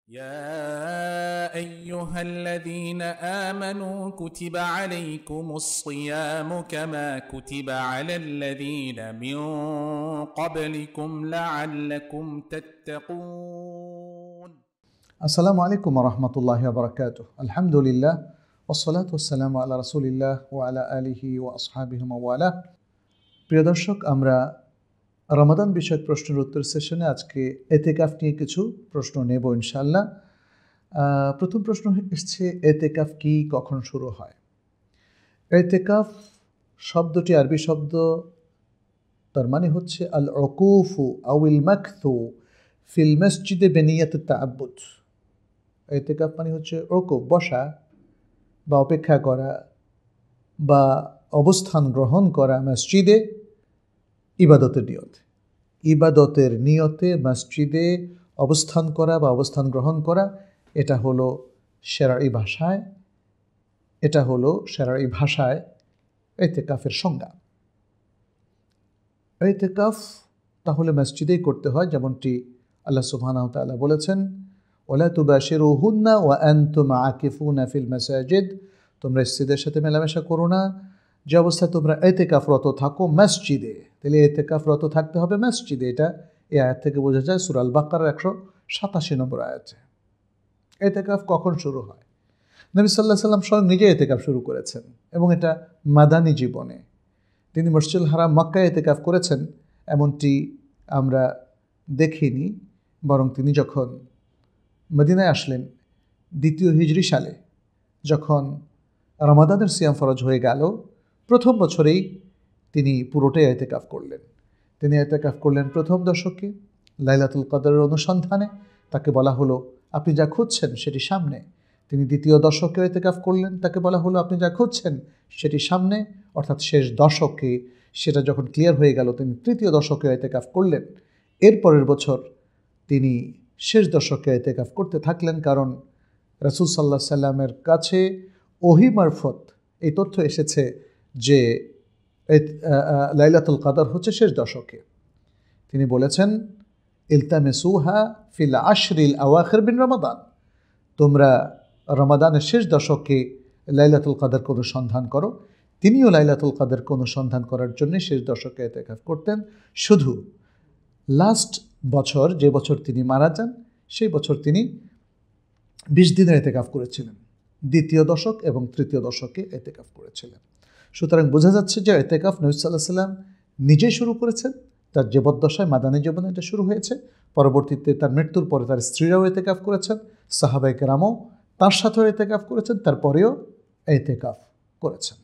يا أيها الذين آمنوا كتب عليكم الصيام كما كتب على الذين من قبلكم لعلكم تتقون. আসসালামু আলাইকুম রহমতুল্লাহি ওয়া বারাকাতুহু। আলহামদুলিল্লাহ ওয়াসসালাতু ওয়াসসালামু আলা রাসূলিল্লাহ ওয়া আলা আলিহি ওয়া আসহাবিহি ওয়া ওয়ালা। প্রিয় দর্শক, আমরা রমাদান বিষয়ক প্রশ্নের উত্তর সেশনে আজকে এতেকাফ নিয়ে কিছু প্রশ্ন নেব ইনশাআল্লাহ। প্রথম প্রশ্ন এসছে, এতেকাফ কি, কখন শুরু হয়? এতেকাফ শব্দটি আরবি শব্দ, তার মানে হচ্ছে আল উকুফু আউল মাকথু ফিল মসজিদে বিনিয়াতুত তাআব্বুদ। এতেকাফ মানে হচ্ছে উকুফ, বসা বা অপেক্ষা করা বা অবস্থান গ্রহণ করা মসজিদে ইবাদতের নিয়তে মসজিদে অবস্থান করা বা অবস্থান গ্রহণ করা। এটা হলো শারঈ ভাষায় এতেকাফের সংজ্ঞা। এতেকাফ তাহলে মসজিদেই করতে হয়, যেমনটি আল্লাহ সুবহানাহু ওয়া তাআলা বলেছেন, ওয়ালা তুবাশিরুহুন্না ওয়া আনতুম আকিফুনা ফিল মাসাজিদ। তোমরা স্ত্রীদের সাথে মেলামেশা করো না যে অবস্থায় তোমরা এতেকাফরত থাকো মসজিদে। তাহলে এতেকাফরত থাকতে হবে মসজিদে। এটা এই আয়াত থেকে বোঝা যায়, সূরা আল বাকারার 187 নম্বর আয়াতে। এতেকাফ কখন শুরু হয়? নবী সাল্লাল্লাহু আলাইহি ওয়াসাল্লাম স্বয়ং নিজে এতেকাফ শুরু করেছেন, এবং এটা মাদানী জীবনে। তিনি মসজিদুল হারাম মক্কায় এতেকাফ করেছেন এমনটি আমরা দেখিনি, বরং তিনি যখন মদিনায় আসলেন 2য় হিজরি সালে, যখন রমাদানের সিয়াম ফরজ হয়ে গেল, প্রথম বছরেই তিনি পুরোটাই এতেকাফ করলেন। তিনি এতেকাফ করলেন প্রথম দশকে লাইলাতুল কদরের অনুসন্ধানে। তাকে বলা হলো, আপনি যা খুঁজছেন সেটি সামনে। তিনি 2য় দশকে এতেকাফ করলেন, তাকে বলা হলো, আপনি যা খুঁজছেন সেটি সামনে, অর্থাৎ শেষ দশকে। সেটা যখন ক্লিয়ার হয়ে গেল, তিনি 3য় দশকে এতেকাফ করলেন। এরপরের বছর তিনি শেষ দশকে এতেকাফ করতে থাকলেন, কারণ রাসূল সাল্লাল্লাহু আলাইহি সাল্লামের কাছে ওহী মারফত এই তথ্য এসেছে যে লাইলাতুল কদর হচ্ছে শেষ দশকে। তিনি বলেছেন, ইলতামিসুহা ফিল আশরিল আওয়াখির মিন রমাদান। তোমরা রমাদানের শেষ দশকে লাইলাতুল কদরকে অনুসন্ধান করো। তিনিও লাইলাতুল কদরকে অনুসন্ধান করার জন্য শেষ দশকে এতেকাফ করতেন। শুধু লাস্ট বছর, যে বছর তিনি মারা যান, সেই বছর তিনি 20 দিনের এতেকাফ করেছিলেন। 2য় দশক এবং 3য় দশকে এতেকাফ করেছিলেন। সুতরাং বোঝা যাচ্ছে যে এতেকাফ নবী সাল্লাল্লাহু আলাইহি সাল্লাম নিজেই শুরু করেছেন। তার জীবদ্দশায় মাদানী জীবনে এটা শুরু হয়েছে। পরবর্তীতে তার মৃত্যুর পরে তার স্ত্রীরাও এতেকাফ করেছেন, সাহাবায়ে কেরামও তার সাথেও এতেকাফ করেছেন, তারপরেও এতেকাফ করেছেন।